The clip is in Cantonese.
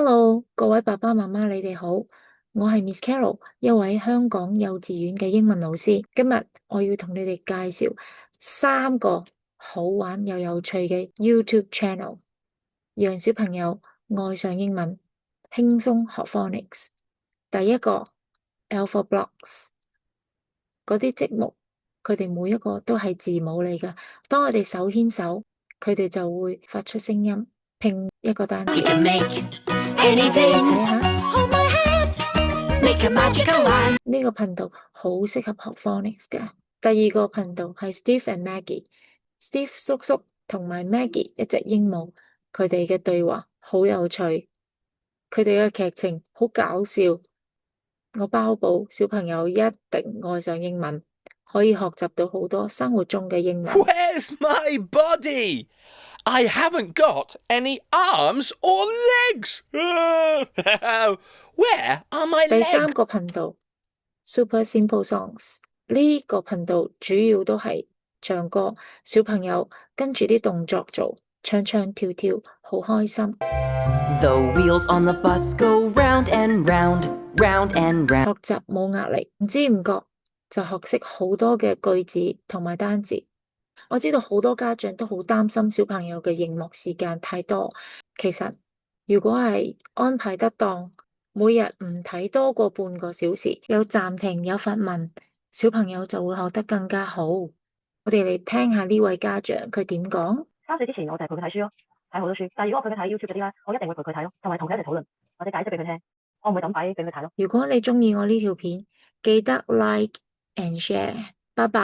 Hello，各位爸爸媽媽，你哋好，我係 Miss Carol，一位香港幼稚園嘅英文老師。今日我要同你哋介紹3個好玩又有趣嘅 YouTube channel，讓小朋友愛上英文，輕鬆學 phonics。第一個 Alpha Blocks，嗰啲積木，佢哋每一個都係字母嚟㗎。當我哋手牽手，佢哋就會發出聲音，拼一個單詞。睇下呢個頻道好適合學 phonics 㗎。第二個頻道係 Steve and Maggie，Steve 叔叔同埋 Maggie 一隻鸚鵡，佢哋嘅對話好有趣，佢哋嘅劇情好搞笑。我包保小朋友一定愛上英文，可以學習到好多生活中嘅英文。Where's my body? I haven't got any arms or legs. Where are my 第三 legs? 個頻道 Super Simple Songs， 呢個頻道主要都係唱歌，小朋友跟住啲動作做，唱唱跳跳，好開心。The wheels on the bus go round and round, round and round。學習冇壓力，唔知唔覺就學識好多嘅句子同埋單字。我知道好多家長都好擔心小朋友嘅熒幕時間太多，其實如果係安排得當，每日唔睇多過半個小時，有暫停有發問，小朋友就會學得更加好。我哋嚟聽下呢位家長佢點講。3歲之前我就係陪佢睇書咯，睇好多書。但係如果我陪佢睇 YouTube 嗰啲咧，我一定會陪佢睇咯，同埋同佢一齊討論或者解釋俾佢聽。我唔會咁擺俾佢睇咯。如果你鍾意我呢條片，記得 like and share。拜拜。